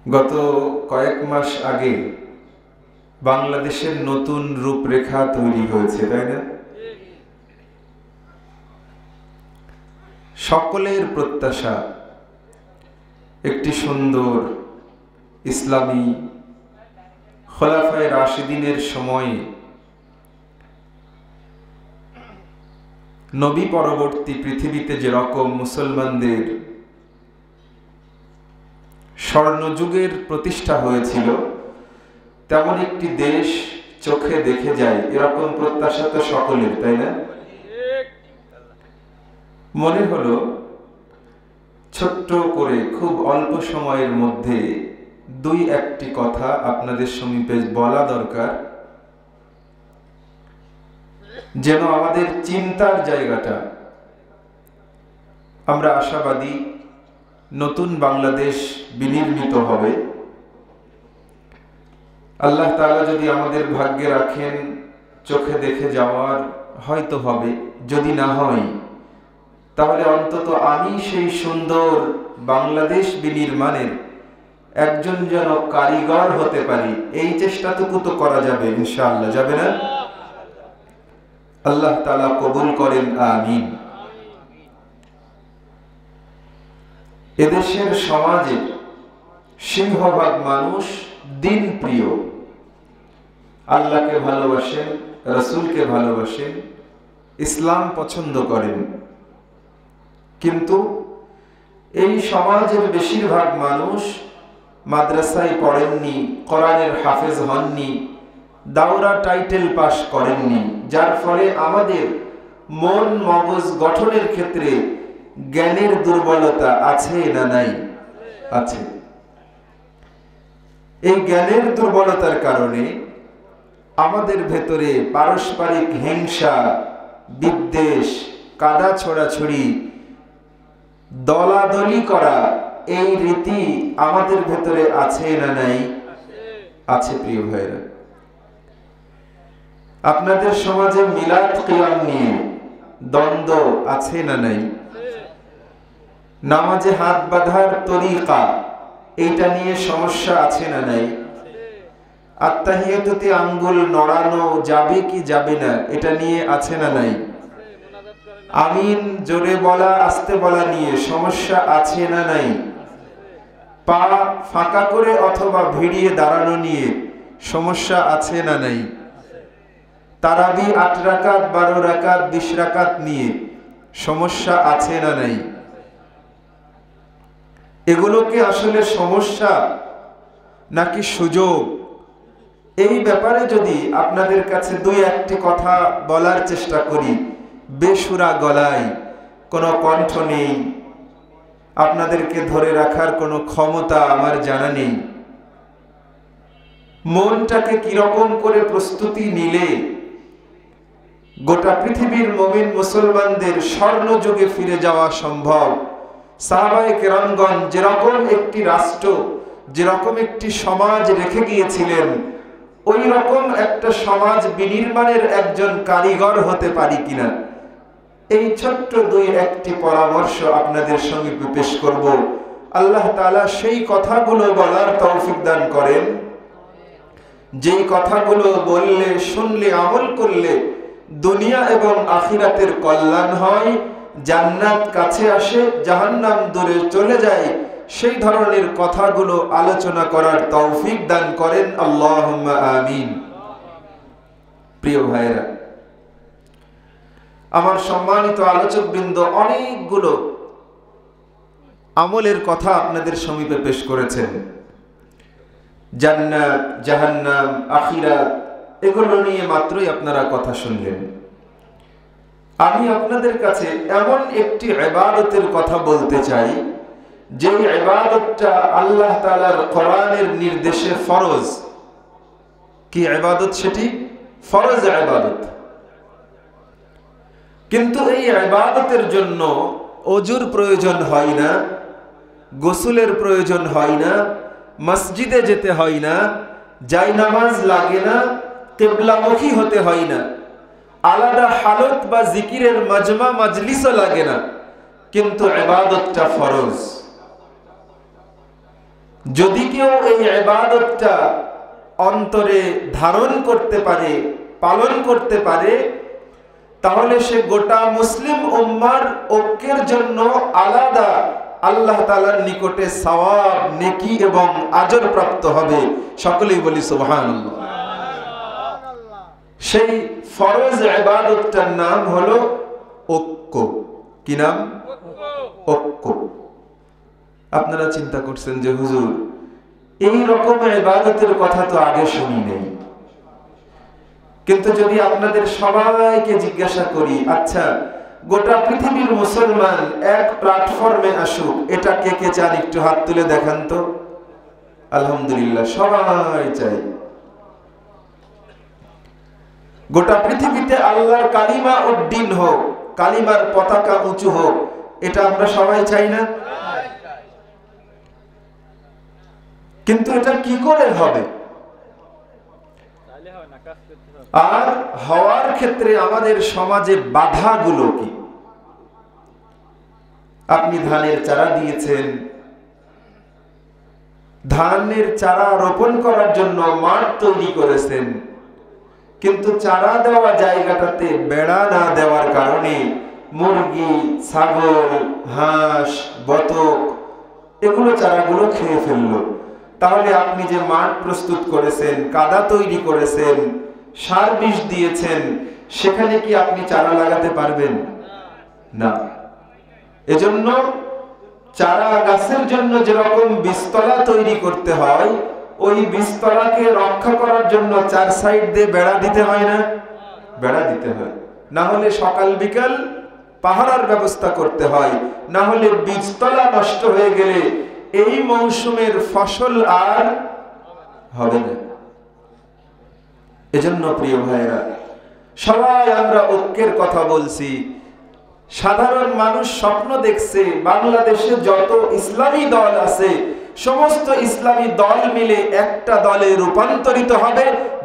গত কয়েক মাস আগে বাংলাদেশের নতুন রূপরেখা তৈরি হয়েছে, তাই না? সকলের প্রত্যাশা একটি সুন্দর ইসলামী খোলাফায়ে রাশিদিনের সময়ে নবী পরবর্তী পৃথিবীতে যেরকম মুসলমানদের স্বর্ণযুগের প্রতিষ্ঠা হয়েছিল, তেমন একটি দেশ চোখে দেখে যায়, এরকম প্রত্যাশা তো সকলের, তাই না? মনে হলো ছোট্ট করে খুব অল্প সময়ের মধ্যে দুই একটি কথা আপনাদের সমীপে বলা দরকার, যেন আমাদের চিন্তার জায়গাটা, আমরা আশাবাদী নতুন বাংলাদেশ বিনির্মিত হবে। আল্লাহ তাআলা যদি আমাদের ভাগ্যে রাখেন, চোখে দেখে যাওয়ার হয়তো হবে, যদি না হয় তাহলে অন্তত আমি সেই সুন্দর বাংলাদেশ বিনির্মাণের একজন যেন কারিগর হতে পারি, এই চেষ্টাটুকু তো করা যাবে ইনশাআল্লাহ, যাবে না? আল্লাহ তাআলা কবুল করেন, আমিন। এদেশের সমাজে সিংহভাগ মানুষ দিন প্রিয়, আল্লাহকে ভালোবাসেন, রাসূলকে ভালোবাসেন, ইসলাম পছন্দ করেন, কিন্তু এই সমাজের বেশিরভাগ মানুষ মাদ্রাসায় পড়েননি, কোরআনের হাফেজ হননি, দাওরা টাইটেল পাস করেননি, যার ফলে আমাদের মন মগজ গঠনের ক্ষেত্রে জ্ঞানের দুর্বলতা আছে না নাই? আছে। এই জ্ঞানের দুর্বলতার কারণে আমাদের ভেতরে পারস্পরিক হিংসা, বিদ্বেষ, কাদা ছোড়াছুড়ি, দলাদলি করা, এই রীতি আমাদের ভেতরে আছে না নাই? আছে প্রিয় ভাইরা। আপনাদের সমাজে মিলাদ কিয়াম নিয়ে দ্বন্দ্ব আছে না নাই? নামাজে হাত বাঁধার তরিকা, এইটা নিয়ে সমস্যা আছে না নাই? আত্তাহিয়াতুতে আঙ্গুল নড়ানো যাবে কি যাবে না, এটা নিয়ে আছে না নাই? আমিন জোরে বলা আস্তে বলা নিয়ে সমস্যা আছে না নাই? পা ফাঁকা করে অথবা ভিড়িয়ে দাঁড়ানো নিয়ে সমস্যা আছে না নাই? তারাবি 8 রাকাত 12 রাকাত 20 রাকাত নিয়ে সমস্যা আছে না নাই? এগুলো কি আসলে সমস্যা নাকি সুযোগ? এই ব্যাপারে যদি আপনাদের কাছে দুই একটি কথা বলার চেষ্টা করি, বেসুরা গলায়, কোনো কণ্ঠ নেই, আপনাদেরকে ধরে রাখার কোনো ক্ষমতা আমার জানা নেই, মনটাকে কিরকম করে প্রস্তুতি নিলে গোটা পৃথিবীর মুমিন মুসলমানদের স্বর্ণযুগে ফিরে যাওয়া সম্ভব। সাহাবায়ে কেরামগণ যেরকম একটি রাষ্ট্র, যেরকম একটি সমাজ রেখে গিয়েছিলেন, ওই রকম একটা সমাজ বিনির্মাণের একজন কারিগর হতে পারি কিনা, এই ছোট্ট দুই একটি পরামর্শ আপনাদের সঙ্গে পেশ করব। আল্লাহ তাআলা সেই কথাগুলো বলার তৌফিক দান করেন, যেই কথাগুলো বললে, শুনলে, আমল করলে দুনিয়া এবং আখিরাতের কল্যাণ হয়, জান্নাত কাছে আসে, জাহান্নাম দূরে চলে যায়, সেই ধরনের কথাগুলো আলোচনা করার তৌফিক দান করেন, আল্লাহুম্মা আমিন। প্রিয় ভাইরা, আমার সম্মানিত আলোচকবৃন্দ অনেকগুলো আমলের কথা আপনাদের সমীপে পেশ করেছেন, জান্নাত, জাহান্নাম, আখিরাত, এগুলো নিয়ে মাত্রই আপনারা কথা শুনলেন। আমি আপনাদের কাছে এমন একটি ইবাদতের কথা বলতে চাই, যে ইবাদতটা আল্লাহ তাআলার কোরআনের নির্দেশে ফরজ। কি ইবাদত সেটি? ফরজ ইবাদত। কিন্তু এই ইবাদতের জন্য ওযুর প্রয়োজন হয় না, গোসলের প্রয়োজন হয় না, মসজিদে যেতে হয় না, জায়নামাজ লাগে না, কিবলামুখী হতে হয় না, আলাদা হালত বা জিকিরের মাজমা মাজলিসও লাগে না, কিন্তু ইবাদতটা ফরজ। যদি কেউ এই ইবাদতটা অন্তরে ধারণ করতে পারে, পালন করতে পারে, তাহলে সে গোটা মুসলিম উম্মার ঐক্যের জন্য আলাদা আল্লাহ তাআলার নিকটে সওয়াব, নেকি এবং আজর প্রাপ্ত হবে। সকলেই বলি সুবহানাল্লাহ। সেই ফরজ ইবাদতটার নাম হলো ঐক্য। কি নাম? ঐক্য। আপনারা চিন্তা করছেন যে হুজুর এই রকম ইবাদতের কথা তো আগে শুনি নাই, কিন্তু যদি আপনাদের সবাইকে জিজ্ঞাসা করি, আচ্ছা গোটা পৃথিবীর মুসলমান এক প্ল্যাটফর্মে আসুক, এটা কে কে চান একটু হাত তুলে দেখান তো। আলহামদুলিল্লাহ, সবাই চাই গোটা পৃথিবীতে আল্লাহর কালিমা উড্ডীন হোক, কালিমার পতাকা উঁচু হোক, এটা আমরা সবাই চাই না? কিন্তু এটা কি করে হবে? আর হওয়ার ক্ষেত্রে আমাদের সমাজে বাধাগুলো কি? আপনি ধানের চারা দিয়েছেন, ধানের চারা রোপণ করার জন্য মাঠ তৈরি করেছেন, কিন্তু চারা দেওয়া জায়গাটাতে বেড়া না দেওয়ার কারণে মুরগি, ছাগল, হাঁস, বতক এগুলো চারাগুলো খেয়ে ফেললো। তাহলে আপনি যে মাঠ প্রস্তুত করেছেন, কাদা তৈরি করেছেন, সার বিষ দিয়েছেন, সেখানে কি আপনি চারা লাগাতে পারবেন? না। এজন্য চারা গাছের জন্য যেরকম বীজতলা তৈরি করতে হয়, ওই বীজতলাকে রক্ষা করার জন্য চার সাইড দিয়ে বেড়া দিতে হয় না? বেড়া দিতে হয়। না হলে সকাল বিকাল পাহারার ব্যবস্থা করতে হয়, না হলে বীজতলা নষ্ট হয়ে গেলে এই মৌসুমের ফসল আর হবে না। এজন্য প্রিয় ভাইরা, সবাই আমরা ঐক্যের কথা বলছি। সাধারণ মানুষ স্বপ্ন দেখছে বাংলাদেশে যত ইসলামী দল আছে সমস্ত ইসলামী দল মিলে একটা দলে রূপান্তরিত হবে,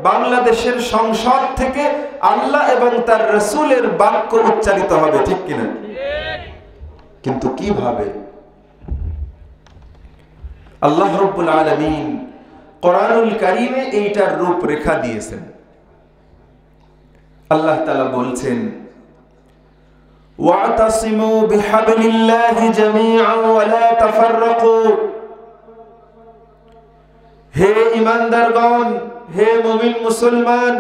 বাংলাদেশের সংসদ থেকে আল্লাহ এবং তার রাসূলের বাক্য উচ্চারিত হবে। ঠিক কিনা? কিন্তু কিভাবে? আল্লাহ রাব্বুল আলামিন কোরআনুল কারীমে এইটার রূপরেখা দিয়েছেন। আল্লাহ তাআলা বলছেন, ওয়াতাসিমু বিহাবলিল্লাহি জামিআন ওয়া লা তাফাররাকু। হে ঈমানদারগণ, হে মুমিন মুসলমান,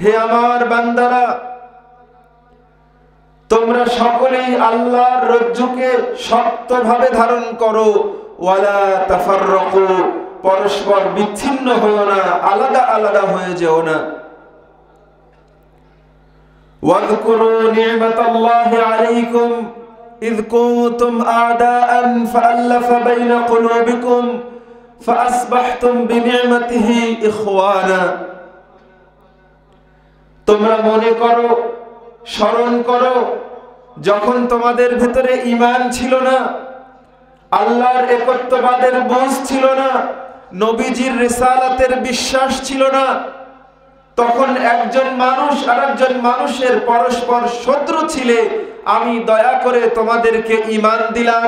হে আমার বান্দারা, তোমরা সকলেই আল্লাহর রজ্জুকে শক্তভাবে ধারণ করো। ওয়ালা তাফাররাকু, পরস্পর বিচ্ছিন্ন হয়ো না, আলাদা আলাদা হয়ে যেও না। ওয়াযকুরু নি'মাতাল্লাহি আলাইকুম ইয কুনতুম আ'দাআন ফাআল্লাফা বাইনা কুলুবিকুম ফাআসবাহতুম বিনি'মাতিহি ইখওয়ানা। তোমরা মনে করো, স্মরণ করো, যখন তোমাদের ভেতরে ঈমান ছিল না, আল্লাহর একত্ববাদের বুঝ ছিল না, নবীজির রিসালাতের বিশ্বাস ছিল না, তখন একজন মানুষ আরেকজন মানুষের পরস্পর শত্রু ছিলে। আমি দয়া করে তোমাদেরকে ঈমান দিলাম,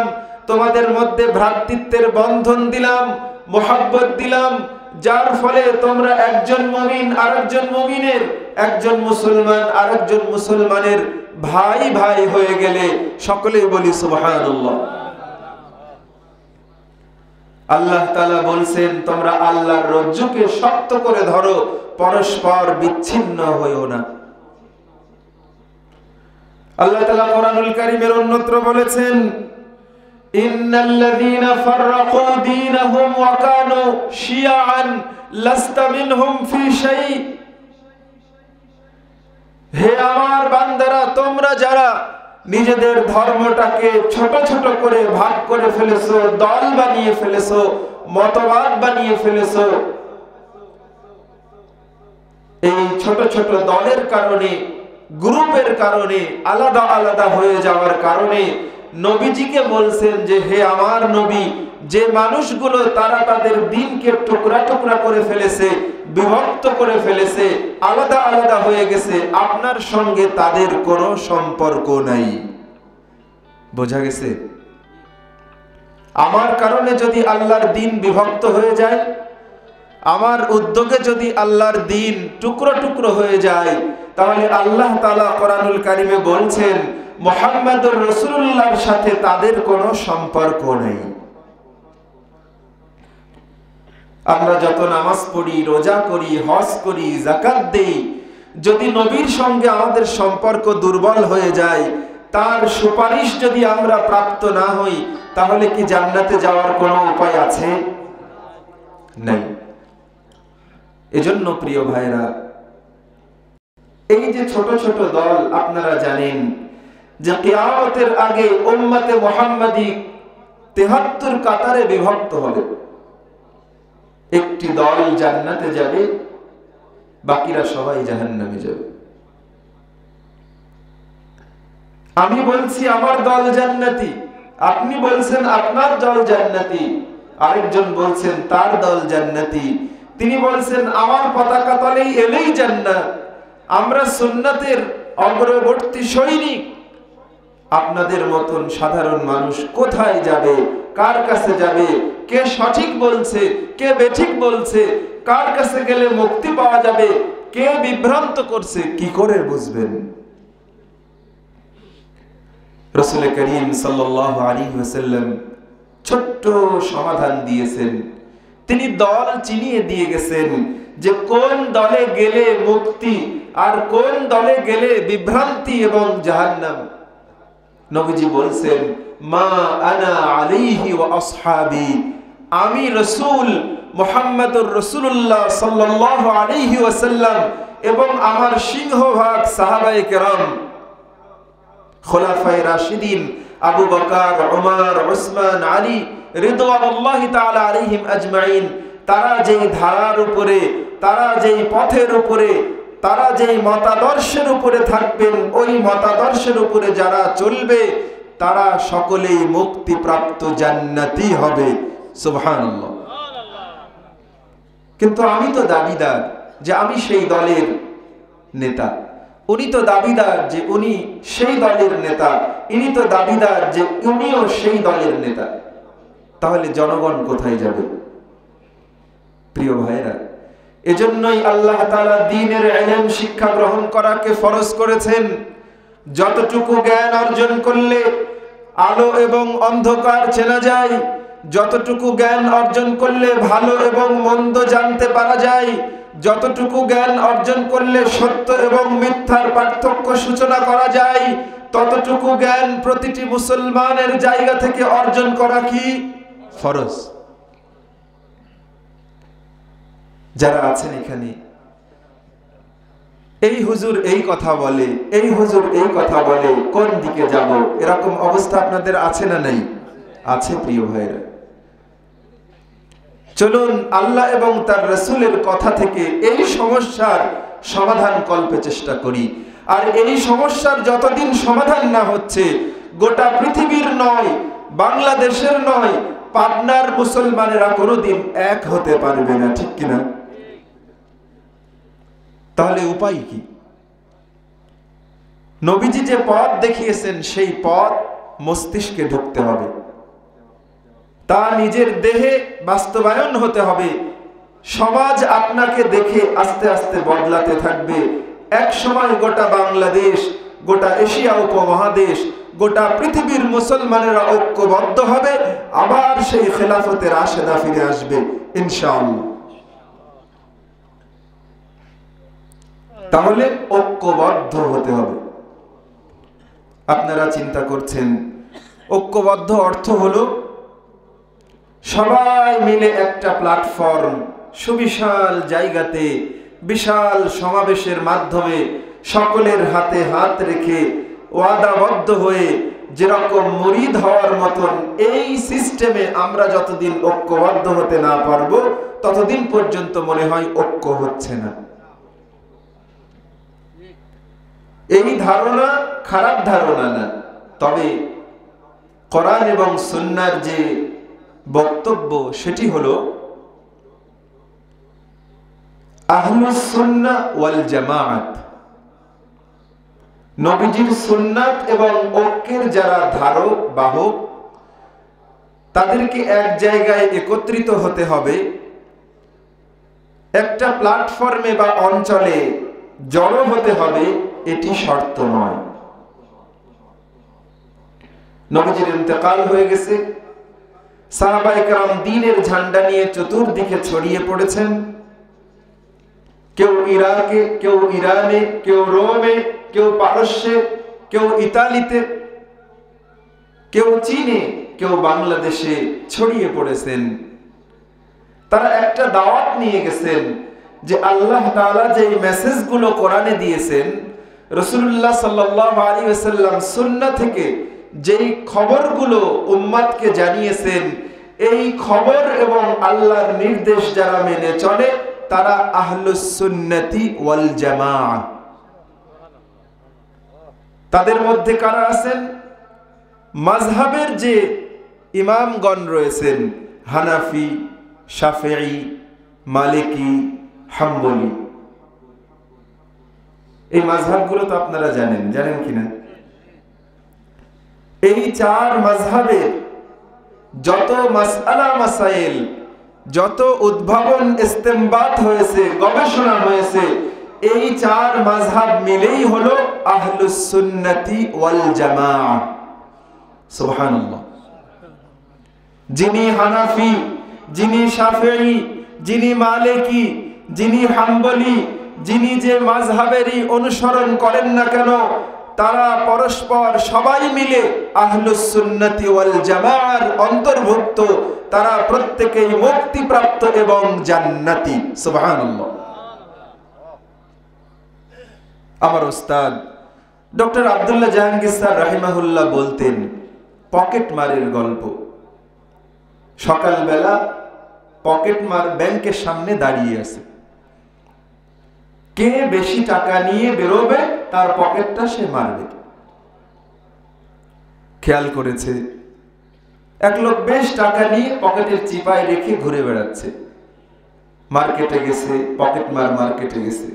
তোমাদের মধ্যে ভ্রাতৃত্বের বন্ধন দিলাম, মুহাব্বত দিলাম, যার ফলে তোমরা একজন মুমিন আরেকজন মুমিনের, একজন মুসলমান আরেকজন মুসলমানের ভাই ভাই হয়ে গেলে। সকলেই বলি সুবহানাল্লাহ। আল্লাহ তাআলা বলছেন, তোমরা আল্লাহর রজ্জুকে শক্ত করে ধরো, পরস্পর বিচ্ছিন্ন হইও না। আল্লাহ তাআলা কোরআনুল কারীমের অন্যত্র বলেছেন, ইন্নাল্লাযীনা ফাররাকু দীনাহুম ওয়া কানু শিয়াআন লাস্তা মিনহুম ফি শাই। হে আমার বান্দারা, তোমরা যারা নিজেদের ধর্মটাকে ছোট ছোট করে ভাগ করে ফেলেছো, দল বানিয়ে ফেলেছো, মতবাদ বানিয়ে ফেলেছো, এই ছোট ছোট দলের কারণে, গ্রুপের কারণে, আলাদা আলাদা হয়ে যাওয়ার কারণে নবীজিকে বলছেন যে, হে আমার নবী, যে মানুষগুলো তারা তাদের দ্বীনকে টুকরা টুকরা করে ফেলেছে, বিভক্ত করে ফেলেছে, আলাদা আলাদা হয়ে গেছে, আপনার সঙ্গে তাদের কোনো সম্পর্ক নাই। বোঝা গেছে? আমার কারণে যদি আল্লাহর দ্বীন বিভক্ত হয়ে যায়, আমার উদ্যোগে যদি আল্লাহর দ্বীন টুকরো টুকরো হয়ে যায়, তাহলে আল্লাহ তাআলা কোরআনুল কারীমে বলছেন মুহাম্মদুর রাসূলুল্লাহর সাথে তাদের কোনো সম্পর্ক নেই। আমরা যত নামাজ পড়ি, রোজা করি, হজ করি, যাকাত দেই, যদি নবীর সঙ্গে আমাদের সম্পর্ক দুর্বল হয়ে যায়, তার সুপারিশ যদি আমরা প্রাপ্ত না হই, তাহলে কি জান্নাতে যাওয়ার কোনো উপায় আছে? নাই। এজন্য প্রিয় ভাইরা, এই যে ছোট ছোট দল, আপনারা জানেন যে কিয়ামতের আগে উম্মতে মুহাম্মাদি ৭৩ কাতারে বিভক্ত হবে। একটি দল জান্নাতে যাবে, বাকিরা সবাই জাহান্নামে যাবে। আমি বলছি আমার দল জান্নাতি, আপনি বলছেন আপনার দল জান্নাতি, আরেকজন বলছেন তার দল জান্নাতি, তিনি বলছেন আমার পতাকা তলেই এলেই জান্নাত, আমরা সুন্নাতের অগ্রবর্তী সৈনিক। আপনাদের মতন সাধারণ মানুষ কোথায় যাবে, কার কাছে যাবে, কে সঠিক বলছে, কে বেঠিক বলছে, কার কাছে গেলে মুক্তি পাওয়া যাবে, কে বিভ্রান্ত করছে, কি করে বুঝবেন? রাসূল করিম সাল্লাল্লাহু আলাইহি ওয়াসাল্লাম ছোট্ট সমাধান দিয়েছেন। তিনি দল চিনিয়ে দিয়ে গেছেন যে কোন দলে গেলে মুক্তি আর কোন দলে গেলে বিভ্রান্তি এবং জাহান্নাম। নবীজি বলছেন মা আনা আলাইহি ওয়া আসহাবি, আমি রাসূল মুহাম্মদুর রাসূলুল্লাহ সাল্লাল্লাহু আলাইহি ওয়াসাল্লাম এবং আমার সিংহভাগ সাহাবায়ে কেরাম, খোলাফায়ে রাশিদিন আবু বকর, ওমর, উসমান, আলী রিদওয়ানুল্লাহি তাআলা আলাইহিম আজমাইন, তারা যেই ধারার উপরে, তারা যেই পথের উপরে, তারা যেই মতাদর্শের উপরে থাকবেন, ওই মতাদর্শের উপরে যারা চলবে তারা সকলেই মুক্তিপ্রাপ্ত জান্নাতি হবে। সুবহানাল্লাহ। কিন্তু আমি তো দাবিদার যে আমি সেই দলের নেতা, উনি তো দাবিদার যে উনি সেই দলের নেতা, ইনি তো দাবিদার যে উনিও সেই দলের নেতা। তাহলে জনগণ কোথায় যাবে? প্রিয় ভাইরা, এজন্যই আল্লাহ তাআলা দ্বীনের ইলম শিক্ষা গ্রহণ করাকে ফরজ করেছেন। যতটুকু জ্ঞান অর্জন করলে আলো এবং অন্ধকার চেনা যায়, যতটুকু জ্ঞান অর্জন করলে ভালো এবং মন্দ জানতে পারা যায়, যতটুকু জ্ঞান অর্জন করলে সত্য এবং মিথ্যার পার্থক্য সূচনা করা যায়, ততটুকু জ্ঞান প্রতিটি মুসলমানের জায়গা থেকে অর্জন করা কি ফরজ। যারা আছেন এখানে, এই হুজুর এই কথা বলে, এই হুজুর এই কথা বলে, কোন দিকে যাব, এরকম অবস্থা আপনাদের আছে না নাই? আছে প্রিয় ভাইরা। চলুন আল্লাহ এবং তার রাসূলের কথা থেকে এই সমস্যার সমাধান কল্পে চেষ্টা করি। আর এই সমস্যার যতদিন সমাধান না হচ্ছে, গোটা পৃথিবীর নয়, বাংলাদেশের নয়, পাবনার মুসলমানেরা কোনোদিন এক হতে পারবে না, ঠিক কিনা? তাহলে উপায় কি? নবীজি যে পথ দেখিয়েছেন সেই পথ মস্তিষ্কে ঢুকতে হবে, তা নিজের দেহে বাস্তবায়ন হতে হবে। সমাজ আপনাকে দেখে আস্তে আস্তে বদলাতে থাকবে। এক সময় গোটা বাংলাদেশ, গোটা এশিয়া উপমহাদেশ, গোটা পৃথিবীর মুসলমানেরা ঐক্যবদ্ধ হবে, আবার সেই খেলাফতের রাশেদা ফিরে আসবে ইনশাআল্লাহ। তাহলে ঐক্যবদ্ধ হতে হবে। আপনারা চিন্তা করছেন ঐক্যবদ্ধ অর্থ হলো সবাই মিলে একটা প্ল্যাটফর্ম, সুবিশাল জায়গাতে বিশাল সমাবেশের মাধ্যমে সকলের হাতে হাত রেখে ওয়াদাবদ্ধ হয়ে যেরকম মুরিদ হওয়ার মতন এই সিস্টেমে আমরা যতদিন ঐক্যবদ্ধ হতে না পারবো ততদিন পর্যন্ত মনে হয় ঐক্য হচ্ছে না। এই ধারণা খারাপ ধারণা না, তবে কোরআন এবং সুন্নাহর যে বক্তব্য সেটি হলো আহলুস সুন্নাহ ওয়াল জামাআত, নবীজির সুন্নাত এবং ঐক্যের যারা ধারক বাহক, তাদেরকে এক জায়গায় একত্রিত হতে হবে, একটা প্ল্যাটফর্মে বা অঞ্চলে জড়ো হতে হবে, এটি শর্ত নয়। নবীজির ইন্তেকাল হয়ে গেছে, সাহাবায়ে কেরাম দ্বীনের ঝান্ডা নিয়ে চতুর্দিকে ছড়িয়ে পড়েছেন। কেউ ইরাকে, কেউ ইরানে, কেউ রোমে, কেউ পারস্যে, কেউ ইতালিতে, কেউ চীনে, কেউ বাংলাদেশে ছড়িয়ে পড়েছেন। তারা একটা দাওয়াত নিয়ে গেছেন যে আল্লাহ তাআলা যে মেসেজগুলো কোরআনে দিয়েছেন, রাসূলুল্লাহ সাল্লাল্লাহু আলাইহি ওয়াসাল্লাম সুন্নাহ থেকে যেই খবরগুলো উম্মতকে জানিয়েছেন, এই খবর এবং আল্লাহর নির্দেশ যারা মেনে চলে তারা আহলুস সুন্নতি ওয়াল জামাআহ। তাদের মধ্যে কারা আছেন? মাযহাবের যে ইমামগণ রয়েছেন, হানাফি, শাফিঈ, মালিকি, হাম্বলি, এই মাযহাবগুলো তো আপনারা জানেন কিনা? এই চার মাযহাবের যত মাসআলা মাসাইল, যত উদ্ভাবন ইস্তেমবাত হয়েছে, গবেষণা হয়েছে, এই চার মাযহাব মিলেই হলো আহলুস সুন্নতি ওয়াল জামাআহ। সুবহানাল্লাহ। যিনি হানাফি, যিনি শাফিঈ, যিনি মালিকি, যিনি হাম্বলি, যিনি যে মাযহাবেরই অনুসরণ করেন না কেন, তারা পরস্পর সবাই মিলে আহলুস সুন্নতি ওয়াল জামাআর অন্তর্ভুক্ত। তারা প্রত্যেকেই মুক্তিপ্রাপ্ত এবং জান্নাতি। সুবহানাল্লাহ। আমার উস্তাদ ডক্টর আব্দুল্লাহ জাহাঙ্গীর স্যার রাহিমাহুল্লাহ বলতেন পকেট মারের গল্প। সকালবেলা পকেট মার ব্যাংকের সামনে দাঁড়িয়ে আছে, কে বেশি টাকা নিয়ে বেরোবে তার পকেটটা সে মারবে। খেয়াল করেছে এক লোক বেশ টাকা নিয়ে পকেটের চিপায় রেখে ঘুরে বেড়াচ্ছে। মার্কেটে গেছে, পকেট মার মার্কেটে গেছে,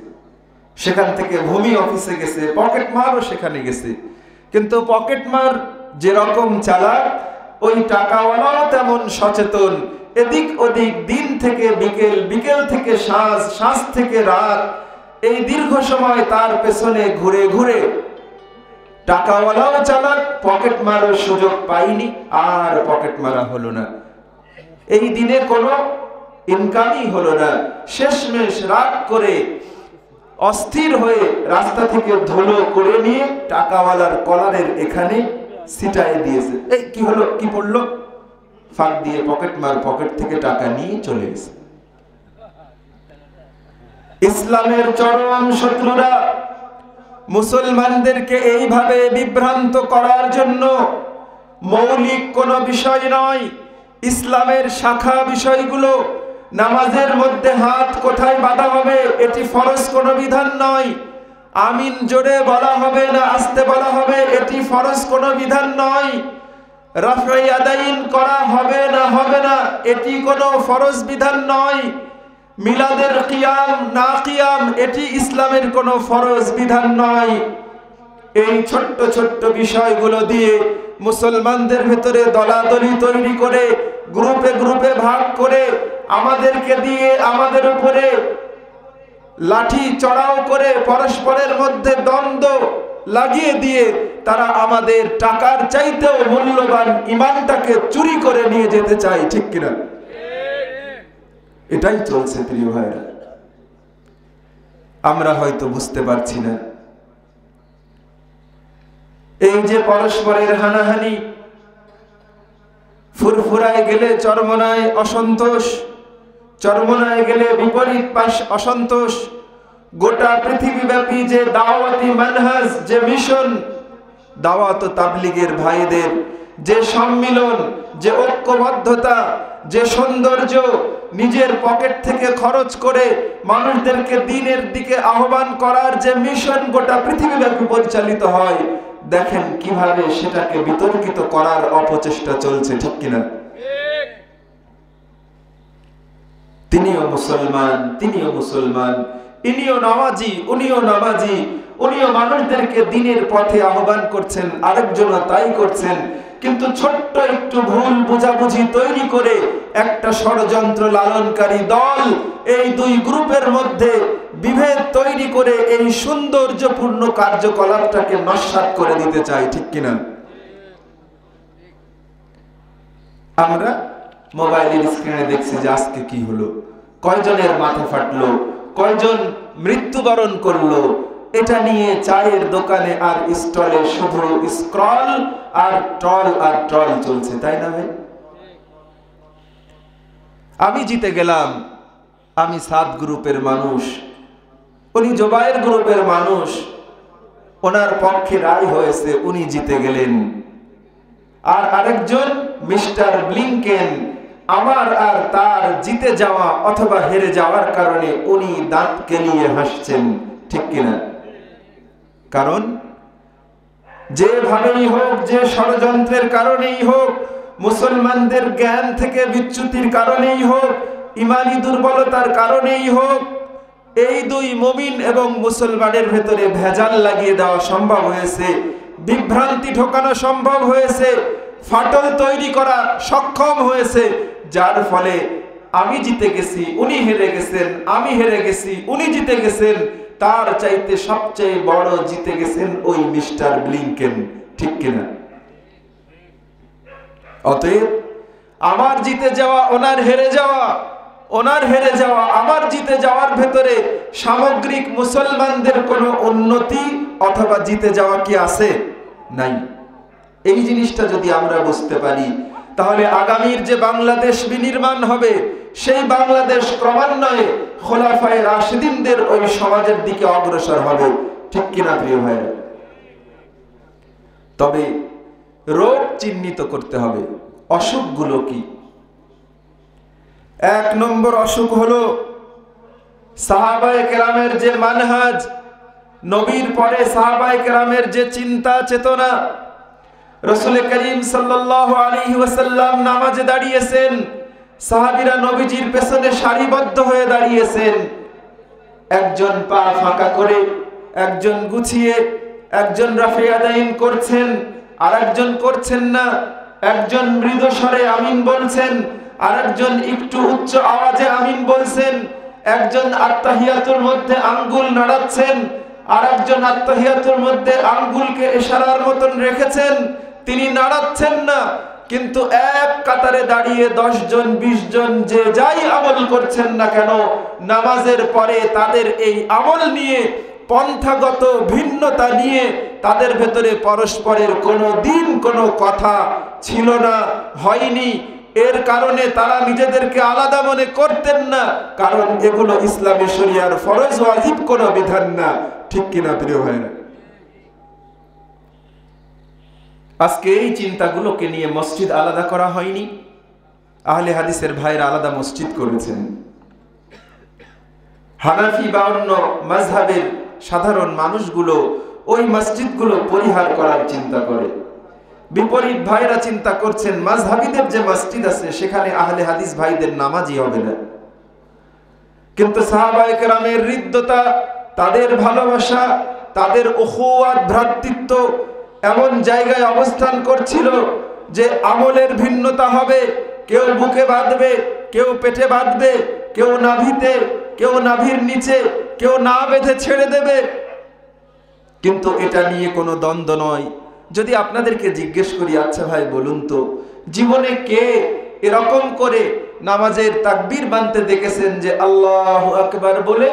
সেখান থেকে ভূমি অফিসে গেছে, পকেট মারও সেখানে গেছে। কিন্তু পকেট মার যেরকম চালাক, ওই টাকাওয়ালাও তেমন সচেতন। এদিক ওদিক, দিন থেকে বিকেল, বিকেল থেকে সাঁঝ, সাঁঝ থেকে রাত, এই দীর্ঘ সময় তার পেছনে ঘুরে ঘুরে টাকাওয়ালাও চালাক, পকেট মারার সুযোগ পাইনি, আর পকেট মারা হলো না। এই দিনে কোনো ইনকামই হলো না। শেষমেশ রাগ করে অস্থির হয়ে রাস্তা থেকে ধুলো করে নিয়ে টাকাওয়ালার কলারের এখানে ছিটায় দিয়েছে। এই কি হলো, কি পড়লো? ফাঁক দিয়ে পকেট মার পকেট থেকে টাকা নিয়ে চলে গেছে। ইসলামের চরম শত্রুরা মুসলমানদেরকে এইভাবে বিভ্রান্ত করার জন্য মৌলিক কোনো বিষয় নয়, ইসলামের শাখা বিষয়গুলো, নামাজের মধ্যে হাত কোথায় বাঁধা হবে এটি ফরজ কোনো বিধান নয়, আমিন জোরে বলা হবে না আস্তে বলা হবে এটি ফরজ কোনো বিধান নয়, রাফে ইয়াদাইন করা হবে না এটি কোনো ফরজ বিধান নয়, মিলাদের কিয়াম না কিয়াম এটি ইসলামের কোনো ফরজ বিধান নয়। এই ছোট্ট ছোট্ট বিষয়গুলো দিয়ে মুসলমানদের ভেতরে দলাদলি তৈরি করে, গ্রুপে গ্রুপে ভাগ করে, আমাদেরকে দিয়ে আমাদের উপরে লাঠি চড়াও করে, পরস্পরের মধ্যে দ্বন্দ্ব লাগিয়ে দিয়ে তারা আমাদের টাকার চাইতেও মূল্যবান ঈমানটাকে চুরি করে নিয়ে যেতে চায়। ঠিক কিনা? এটাই চলছে প্রিয় ভাইরা। আমরা হয়তো বুঝতে পারছি না। এই যে পরস্পরের হানাহানি, ফুরফুরায় গেলে চরমনায় অসন্তোষ, চরমনায় গেলে বিপরীত পাশ অসন্তোষ, গোটা পৃথিবীব্যাপী যে দাওয়াতি মানহাজ, যে মিশন, দাওয়াত ও তাবলীগের ভাইদের যে সম্মিলন, যে ঐক্যবদ্ধতা, যে সৌন্দর্য, নিজের পকেট থেকে খরচ করে মানুষদেরকে দ্বীনের দিকে আহ্বান করার যে মিশন গোটা পৃথিবীব্যাপী পরিচালিত হয়, দেখেন কিভাবে সেটাকে বিতর্কিত করার অপচেষ্টা চলছে। ঠিক কিনা? তিনিও মুসলমান, তিনিও মুসলমান, ইনিও নামাজি, উনিও নামাজি, উনিও মানুষদেরকে দ্বীনের পথে আহ্বান করছেন, আরেকজনও তাই করছেন। কিন্তু ছোট্ট একটু ভুল বোঝাবুঝি তৈরি করে একটা ষড়যন্ত্র লালনকারী দল এই দুই গ্রুপের মধ্যে বিভেদ তৈরি করে এই সৌন্দর্যপূর্ণ কার্যকলাপটাকে নস্যাৎ করে দিতে চায়, ঠিক কিনা? আমরা মোবাইলের স্ক্রিনে দেখছি যে আজকে কি হলো, কয়জনের মাথা ফাটলো, কয়জন মৃত্যুবরণ করলো, এটা নিয়ে চায়ের দোকানে আর স্টলে শুধু স্ক্রল আর ট্রল চলছে, তাই না ভাই? আমি জিতে গেলাম, আমি 7 গ্রুপের মানুষ, উনি জোবায়ের গ্রুপের মানুষ, ওনার পক্ষে রায় হয়েছে, উনি জিতে গেলেন। আর আরেকজন মিস্টার ব্লিংকেন, আমার আর তার জিতে যাওয়া অথবা হেরে যাওয়ার কারণে উনি দাঁত কেলিয়ে হাসছেন, ঠিক কিনা? কারণ যেভাবেই হোক, যে ষড়যন্ত্রের কারণেই হোক, মুসলমানদের জ্ঞান থেকে বিচ্যুতির কারণেই হোক, ইমানি দুর্বলতার কারণেই হোক, এই দুই মুমিন এবং মুসলমানের ভেতরে ভেজাল লাগিয়ে দেওয়া সম্ভব হয়েছে, বিভ্রান্তি ঢোকানো সম্ভব হয়েছে, ফাটল তৈরি করা সক্ষম হয়েছে, যার ফলে আমি জিতে গেছি, উনি হেরে গেছেন, আমি হেরে গেছি, উনি জিতে গেছেন, তার চাইতে সবচেয়ে বড় জিতে গেছেন ওই মিস্টার ব্লিংকেন, ঠিক কিনা? অতএব আমার জিতে যাওয়া, ওনার হেরে যাওয়া, ওনার হেরে যাওয়া, আমার জিতে যাওয়ার ভেতরে সামগ্রিক মুসলমানদের কোনো উন্নতি অথবা জিতে যাওয়া কি আছে? নাই। এই জিনিসটা যদি আমরা বুঝতে পারি, তাহলে আগামীর যে বাংলাদেশ বিনির্মাণ হবে, সেই বাংলাদেশ ক্রমান্বয়ে খোলাফায়ে রাশিদিনদের ওই সমাজের দিকে অগ্রসর হবে, ঠিক কিনা প্রিয় ভাইরা? তবে রোগ চিহ্নিত করতে হবে, অসুখগুলো কি? 1 নম্বর অসুখ হলো সাহাবায়ে কেরামের যে মানহাজ, নবীর পরে সাহাবায়ে কেরামের যে চিন্তা চেতনা। রাসূল করিম সাল্লাল্লাহু আলাইহি ওয়াসাল্লাম নামাজে দাঁড়িয়েছেন, সাহাবীরা নবীজির পেছনে সারিবদ্ধ হয়ে দাঁড়িয়েছেন, একজন পা ফাঁকা করে, একজন গুছিয়ে, একজন রাফে আদাইন করছেন, আর একজন করছেন না, একজন মৃদু স্বরে আমিন বলছেন, আর একজন একটু উচ্চ আওয়াজে আমিন বলছেন, একজন আত্তাহিয়াতুর মধ্যে আঙ্গুল নাড়াচ্ছেন, আর একজন আত্তাহিয়াতুর মধ্যে আঙ্গুলকে ইশারার মতন রেখেছেন, তিনি নাড়াচ্ছেন না, কিন্তু এক কাতারে দাঁড়িয়ে 10 জন 20 জন যে যাই আমল করছেন না কেন, নামাজের পরে তাদের এই আমল নিয়ে, পন্থাগত ভিন্নতা নিয়ে তাদের ভেতরে পরস্পরের কোনো দিন কোনো কথা ছিল না, হয়নি। এর কারণে তারা নিজেদেরকে আলাদা মনে করতেন না, কারণ এগুলো ইসলামী শরিয়ার ফরজ ওয়াজিব কোনো বিধান না, ঠিক কিনা প্রিয় ভাইরা? আজকে এই চিন্তাগুলোকে নিয়ে মসজিদ আলাদা করা হয়নি, আহলে হাদিসের ভাইরা আলাদা মসজিদ করেছেন। হানাফি বা অন্য মাযহাবের সাধারণ মানুষগুলো ওই মসজিদগুলো পরিহার করার চিন্তা করে। বিপরীত ভাইরা চিন্তা করছেন মাযহাবীদের যে মসজিদ আছে সেখানে আহলে হাদিস ভাইদের নামাজই হবে না। কিন্তু সাহাবায়ে কেরামের হৃদ্যতা, তাদের ভালোবাসা, তাদের উখুয়াত, ভ্রাতৃত্ব এমন জায়গায় অবস্থান করছিল যে আমলের ভিন্নতা হবে, কেউ বুকে বাঁধবে, কেউ পেটে বাঁধবে, কেউ নাভিতে, কেউ নাভির নিচে, কেউ না বেঁধে ছেড়ে দেবে, কিন্তু এটা নিয়ে কোনো দ্বন্দ্ব নয়। যদি আপনাদেরকে জিজ্ঞেস করি, আচ্ছা ভাই বলুন তো, জীবনে কে এরকম করে নামাজের তাকবীর বাঁধতে দেখেছেন যে আল্লাহু আকবার বলে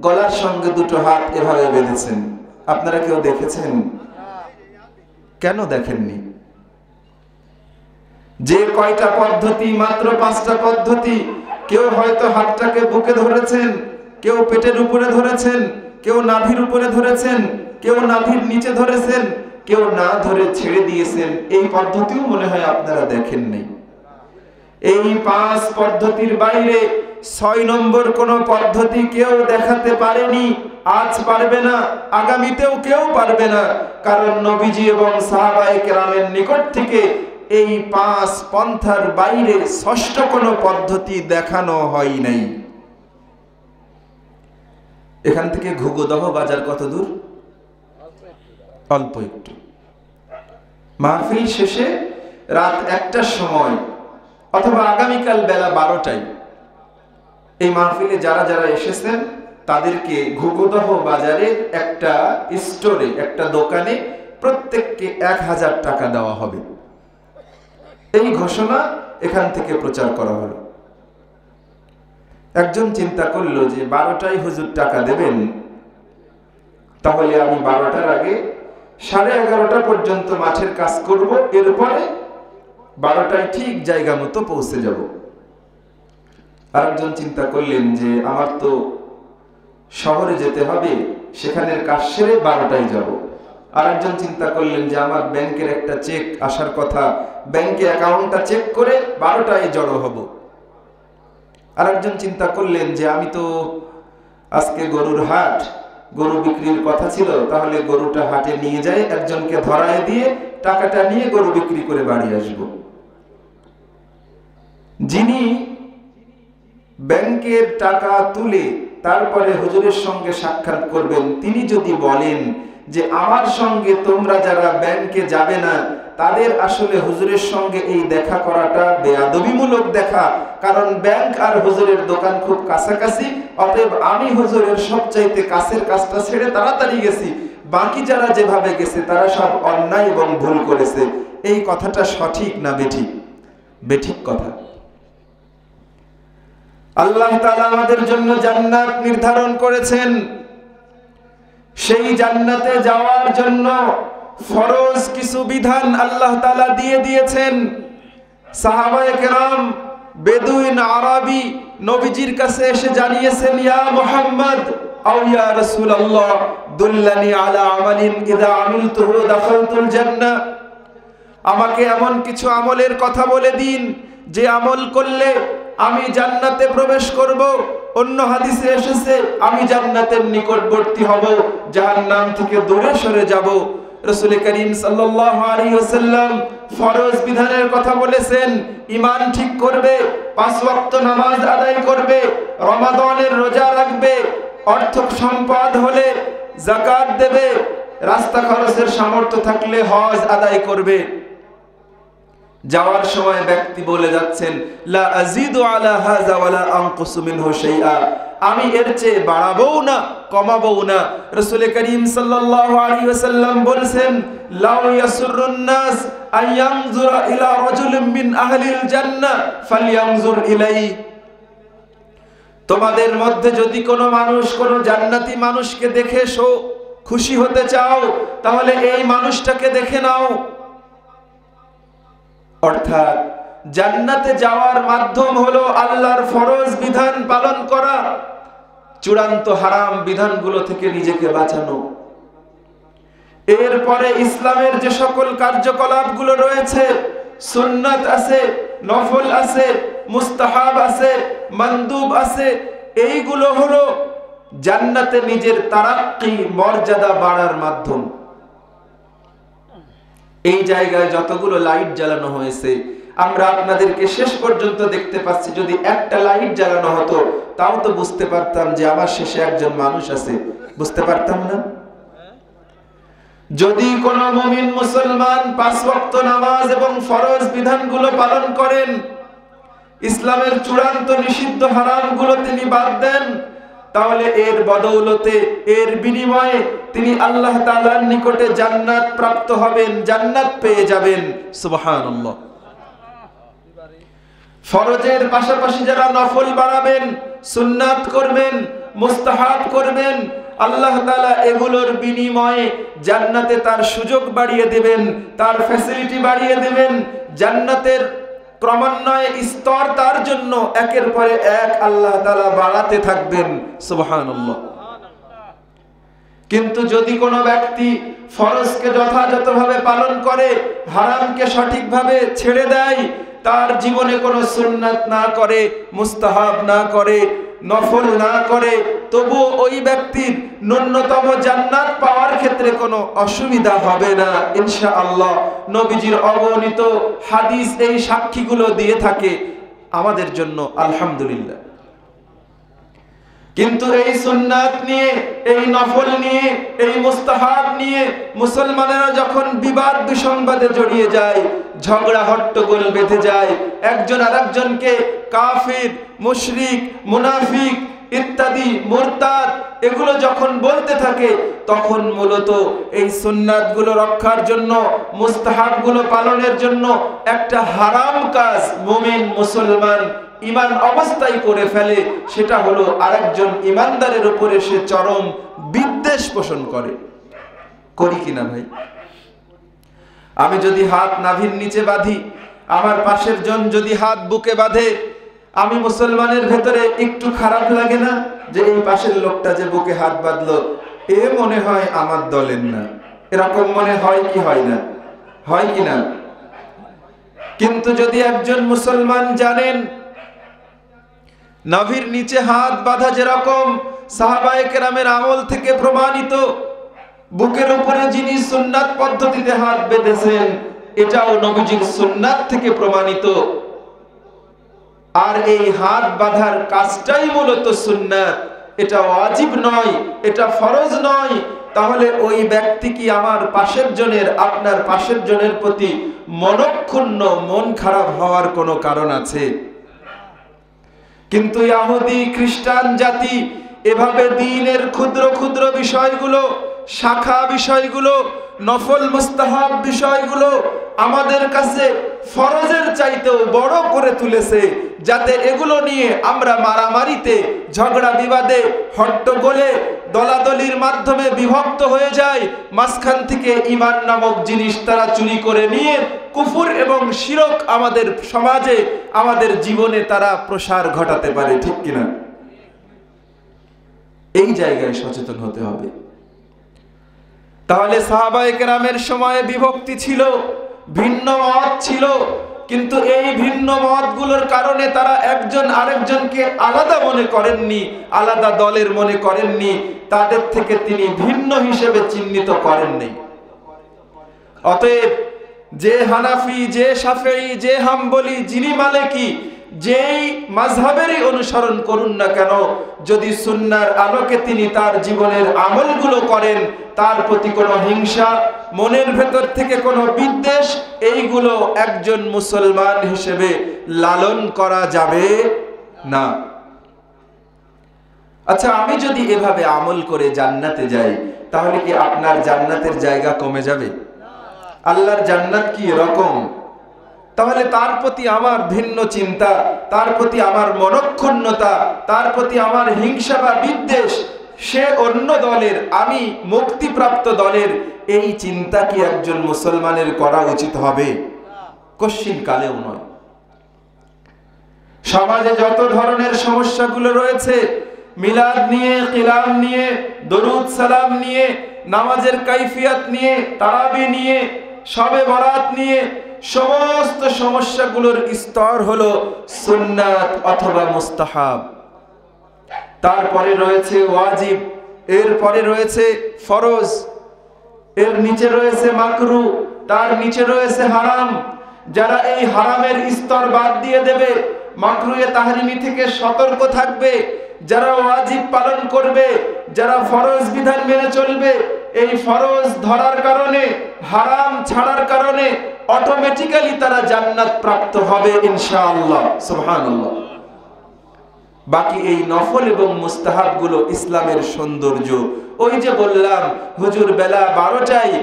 গলার সঙ্গে দুটো হাত এভাবে বেঁধেছেন? আপনারা কেউ দেখেছেন? কেন দেখেননি? যে কয়টা পদ্ধতি, মাত্র 5টা পদ্ধতি। কেউ হয়তো হাতটাকে বুকে ধরেছেন, কেউ পেটের উপরে ধরেছেন, কেউ নাভির উপরে ধরেছেন, কেউ নাভির নিচে ধরেছেন, কেউ না ধরে ছেড়ে দিয়েছেন। এই পদ্ধতিও মনে হয় আপনারা দেখেননি। এই 5 পদ্ধতির বাইরে 6 নম্বর কোন পদ্ধতি কেউ দেখাতে পারেনি, আজ পারবে না, আগামীতেও কেউ পারবে না, কারণ নবীজি এবং সাহাবায়ে কেরামের নিকট থেকে এই 5 পন্থার বাইরে ষষ্ঠ কোন পদ্ধতি দেখানো হয় নাই। এখান থেকে ঘুঘুদহ বাজার কত দূর? অল্প একটু। মাহফিল শেষে রাত 1টার সময় অথবা আগামীকাল বেলা 12টায় এই মাহফিলে যারা যারা এসেছেন তাদেরকে ঘুঘুদহ বাজারের একটা স্টোরে, একটা দোকানে প্রত্যেককে 1000 টাকা দেওয়া হবে। এই ঘোষণা এখান থেকে প্রচার করা হলো। একজন চিন্তা করলো যে 12টায় হুজুর টাকা দেবেন, তাহলে আমি 12টার আগে 11:30 পর্যন্ত মাঠের কাজ করব, এরপরে 12টায় ঠিক জায়গা মতো পৌঁছে যাব। আরেকজন চিন্তা করলেন যে আমার তো শহরে যেতে হবে, সেখানের কাজ সেরে 12টায় যাব। আরেকজন চিন্তা করলেন যে আমার ব্যাংকের একটা চেক আসার কথা, ব্যাংকে অ্যাকাউন্টটা চেক করে 12টায় জড়ো হব। আরেকজন চিন্তা করলেন যে আমি তো আজকে গরুর হাট, গরু বিক্রির কথা ছিল, তাহলে গরুটা হাটে নিয়ে যাই, একজনকে ধরায় দিয়ে টাকাটা নিয়ে গরু বিক্রি করে বাড়ি আসব। যিনি ব্যাংকের টাকা তুলে তারপরে হুজুরের সঙ্গে সাক্ষাৎ করবেন, তিনি যদি বলেন যে আমার সঙ্গে তোমরা যারা ব্যাংকে যাবে না তাদের আসলে হুজুরের সঙ্গে এই দেখা করাটা বেয়াদবিমূলক দেখা, কারণ ব্যাংক আর হুজুরের দোকান খুব কাছাকাছি, অতএব আমি হুজুরের সবচাইতে কাছের কাজটা ছেড়ে তাড়াতাড়ি গেছি, বাকি যারা যেভাবে গেছে তারা সব অন্যায় এবং ভুল করেছে। এই কথাটা সঠিক না বেঠিক? বেঠিক কথা। আল্লাহ তাআলা আমাদের জন্য জান্নাত নির্ধারণ করেছেন। সেই জান্নাতে যাওয়ার জন্য ফরজ কিছু বিধান আল্লাহ তাআলা দিয়ে দিয়েছেন। সাহাবায়ে কেরাম, বেদুইন আরবি নবীজির কাছে এসে জানিয়েছেন, ইয়া মুহাম্মদ আও ইয়া রাসূলুল্লাহ দুল্লানি আলা আমালিন ইযা আমিলতুহু দাখালতুল জান্নাহ। আমাকে এমন কিছু আমলের কথা বলে দিন যে আমল করলে আমি জান্নাতে প্রবেশ করব। অন্য হাদিসে এসেছে আমি জান্নাতের নিকটবর্তী হব, জাহান্নাম থেকে দূরে সরে যাব। রাসূল করিম সাল্লাল্লাহু আলাইহি ওয়াসাল্লাম ফরজ বিধানের কথা বলেছেন। ঈমান ঠিক করবে, 5 ওয়াক্ত নামাজ আদায় করবে, রমাদানের রোজা রাখবে, অর্থ সম্পদ হলে যাকাত দেবে, রাস্তা খরচের সামর্থ্য থাকলে হজ আদায় করবে। যাওয়ার সময় ব্যক্তি বলে যাচ্ছেন, লা আযীদু আলা হাযা ওয়ালা আনকুসু মিনহু শাইআ, আমি এর চেয়ে বাড়াবো না কমাবো না। রাসূল করিম সাল্লাল্লাহু আলাইহি ওয়াসাল্লাম বলেছেন, লাউ ইয়াসুরুন নাস আয়ানজুরা ইলা রাজুলিন মিন আহলিল জান্নাহ ফালইয়ানজুর ইলাইহি। তোমাদের মধ্যে যদি কোনো মানুষ কোনো জান্নাতি মানুষকে দেখে খুশি হতে চাও, তাহলে এই মানুষটাকে দেখে নাও। অর্থাৎ জান্নাতে যাওয়ার মাধ্যম হলো আল্লাহর ফরজ বিধান পালন করা, চূড়ান্ত হারাম বিধানগুলো থেকে নিজেকে বাঁচানো। এরপরে ইসলামের যে সকল কার্যকলাপগুলো রয়েছে, সুন্নাত আছে, নফল আছে, মুস্তাহাব আছে, মানদুব আছে, এইগুলো হলো জান্নাতে নিজের তারাক্কি, মর্যাদা বাড়ার মাধ্যম। এই জায়গায় যতগুলো লাইট জ্বালানো হয়েছে, আমরা আপনাদেরকে শেষ পর্যন্ত দেখতে পাচ্ছি। যদি একটা লাইট জ্বালানো হতো তাও তো বুঝতে পারতাম যে আমার শেষে একজন মানুষ আছে, বুঝতে পারতাম না? যদি কোনো মুমিন মুসলমান 5 ওয়াক্ত নামাজ এবং ফরজ বিধানগুলো পালন করেন, ইসলামের চূড়ান্ত নিষিদ্ধ হারামগুলো তিনি বাদ দেন, তাহলে এর বদৌলতে, এর বিনিময়ে তিনি আল্লাহ তাআলার নিকটে জান্নাত প্রাপ্ত হবেন, জান্নাত পেয়ে যাবেন। সুবহানাল্লাহ। ফরজের পাশাপাশি যারা নফল বাড়াবেন, সুন্নাত করবেন, মুস্তাহাব করবেন, আল্লাহ তাআলা এগুলোর বিনিময়ে জান্নাতে তার সুযোগ বাড়িয়ে দেবেন, তার ফ্যাসিলিটি বাড়িয়ে দেবেন। জান্নাতের ক্রমান্বয়ে স্তর তার জন্য একের পরে এক আল্লাহ তাআলা বাড়াতে থাকবেন। সুবহানাল্লাহ। কিন্তু যদি কোনো ব্যক্তি ফরজকে যথাযথভাবে পালন করে, হারামকে সঠিকভাবে ছেড়ে দেয়, তার জীবনে কোনো সুন্নাত না করে, মুস্তাহাব না করে, নফল না করে, তবু ওই ব্যক্তির ন্যূনতম জান্নাত পাওয়ার ক্ষেত্রে কোনো অসুবিধা হবে না ইনশাআল্লাহ। নবীজির অগণিত হাদিস এই সাক্ষীগুলো দিয়ে থাকে আমাদের জন্য, আলহামদুলিল্লাহ। কিন্তু এই সুন্নাত নিয়ে, এই নফল নিয়ে, এই মুস্তাহাব নিয়ে মুসলমানেরা যখন বিবাদ বিসংবাদে জড়িয়ে যায়, ঝগড়া হট্টগোল বেঁধে যায়, একজন আরেকজনকে কাফির, মুশরিক, মুনাফিক ইত্যাদি, মুরতাদ এগুলো যখন বলতে থাকে, তখন মূলত এই সুন্নাতগুলো রক্ষার জন্য, মুস্তাহাবগুলো পালনের জন্য একটা হারাম কাজ মুমিন মুসলমান ঈমান অবস্থায় করে ফেলে। সেটা হলো আরেকজন ঈমানদারের উপরে সে চরম বিদ্বেষ পোষণ করে। করি কিনা ভাই? আমি যদি হাত নাভির নিচে বাঁধি, আমার পাশের জন যদি হাত বুকে বাঁধে, আমি মুসলমানের ভেতরে একটু খারাপ লাগে না যে এই পাশের লোকটা যে বুকে হাত বাঁধলো, এ মনে হয় আমার দলের না? এরকম মনে হয় কি হয় না? হয় কি না? কিন্তু যদি একজন মুসলমান জানেন নাভির নিচে হাত বাঁধা যেরকম সাহাবায়ে কেরামের আমল থেকে প্রমাণিত, বুকের উপরে যিনি সুন্নাত পদ্ধতিতে হাত বেঁধেছেন এটাও নবীজির সুন্নাত থেকে প্রমাণিত, আর এই হাত বাঁধার কাজটাই মূলত সুন্নাত, এটা ওয়াজিব নয়, এটা ফরজ নয়, তাহলে ওই ব্যক্তি কি আমার পাশের জনের, আপনার পাশের জনের প্রতি মনক্ষুণ্ণ, মন খারাপ হওয়ার কোনো কারণ আছে? কিন্তু ইহুদি খ্রিস্টান জাতি এভাবে দ্বীনের ক্ষুদ্র ক্ষুদ্র বিষয়গুলো, শাখা বিষয়গুলো, নফল মুস্তাহাব বিষয়গুলো আমাদের কাছে ফরজের চাইতেও বড় করে তুলেছে, যাতে এগুলো নিয়ে আমরা মারামারিতে, ঝগড়া বিবাদে, হট্টগোলে, দলাদলির মাধ্যমে বিভক্ত হয়ে যায়। মাঝখান থেকে ঈমান নামক জিনিস তারা চুরি করে নিয়ে কুফর এবং শিরক আমাদের সমাজে, আমাদের জীবনে তারা প্রসার ঘটাতে পারে। ঠিক কিনা? এই জায়গায় সচেতন হতে হবে। তাহলে সাহাবায়ে কেরামের সময়ে বিভক্তি ছিল, ভিন্ন মত ছিল, কিন্তু এই ভিন্ন মতগুলোর কারণে তারা একজন আরেকজনকে আলাদা মনে করেননি, আলাদা দলের মনে করেননি, তাদের থেকে তিনি ভিন্ন হিসেবে চিহ্নিত করেননি। অতএব যে হানাফি, যে শাফেঈ, যে হাম্বলি, যিনি মালিকি, যেই মাযহাবেরই অনুসরণ করুন না কেন, যদি সুন্নাহর আলোকে তিনি তার জীবনের আমলগুলো করেন, তার প্রতি কোনো হিংসা, মনের ভেতর থেকে কোনো বিদ্বেষ, এইগুলো একজন মুসলমান হিসেবে লালন করা যাবে না। আচ্ছা, আমি যদি এভাবে আমল করে জান্নাতে যাই, তাহলে কি আপনার জান্নাতের জায়গা কমে যাবে? আল্লাহর জান্নাত কি এরকম? তাহলে তার প্রতি আমার ভিন্ন চিন্তা, তার প্রতি আমার মনক্ষুণ্ণতা, তার প্রতি আমার হিংসা বা বিদ্বেষ, সে অন্য দলের, আমি মুক্তিপ্রাপ্ত দলের, এই চিন্তা কি একজন মুসলমানের করা উচিত হবে? কশ্চিন কালেও নয়। সমাজে যত ধরনের সমস্যাগুলো রয়েছে, মিলাদ নিয়ে, কিলাম নিয়ে, দরুদ সালাম নিয়ে, নামাজের কাইফিয়াত নিয়ে, তারাবি নিয়ে, শবে বরাত নিয়ে, সমস্ত সমস্যাগুলোর স্তর হলো সুন্নাত অথবা মুস্তাহাব। তারপরে রয়েছে ওয়াজিব, এরপরে রয়েছে ফরজ, এর নিচে রয়েছে মাকরু, তার নিচে রয়েছে হারাম। যারা এই হারামের স্তর বাদ দিয়ে দেবে, মাকরুয়ে তাহরিমি থেকে সতর্ক থাকবে, যারা ওয়াজিব পালন করবে, যারা ফরজ বিধান মেনে চলবে, এই ফরজ ধরার কারণে, হারাম ছাড়ার কারণে অটোমেটিক্যালি তারা জান্নাত প্রাপ্ত হবে ইনশাআল্লাহ। সুবহানাল্লাহ। বাকি এই নফল এবং মুস্তাহাব গুলো ইসলামের সৌন্দর্য। ওই যে বললাম, হুজুর বেলা 12টায়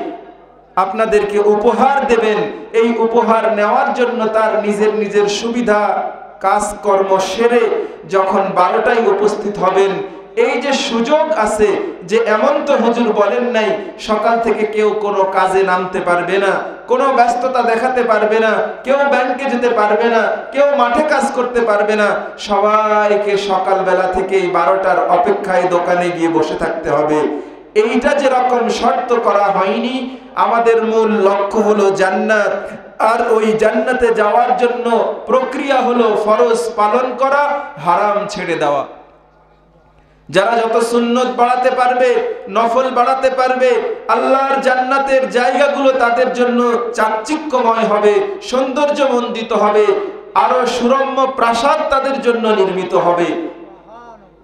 আপনাদেরকে উপহার দেবেন, এই উপহার নেওয়ার জন্য তার নিজের সুবিধা কাজকর্ম সেরে যখন 12টায় উপস্থিত হবেন, এই যে সুযোগ আছে, যে এমন তো হুজুর বলেন নাই সকাল থেকে কেউ কোনো কাজে নামতে পারবে না, কোনো ব্যস্ততা দেখাতে পারবে না, কেউ ব্যাংকে যেতে পারবে না, কেউ মাঠে কাজ করতে পারবে না, সবাইকে সকালবেলা থেকেই 12টার অপেক্ষায় দোকানে গিয়ে বসে থাকতে হবে। এইটা যেরকম শর্ত করা হয়নি, আমাদের মূল লক্ষ্য হলো জান্নাত, আর ওই জান্নাতে যাওয়ার জন্য প্রক্রিয়া হলো ফরজ পালন করা, হারাম ছেড়ে দেওয়া। যারা যত সুন্নত বাড়াতে পারবে, নফল বাড়াতে পারবে, আল্লাহর জান্নাতের জায়গাগুলো তাদের জন্য চাকচিক্যময় হবে, সৌন্দর্যমণ্ডিত হবে, আরো সুরম্য প্রাসাদ তাদের জন্য নির্মিত হবে।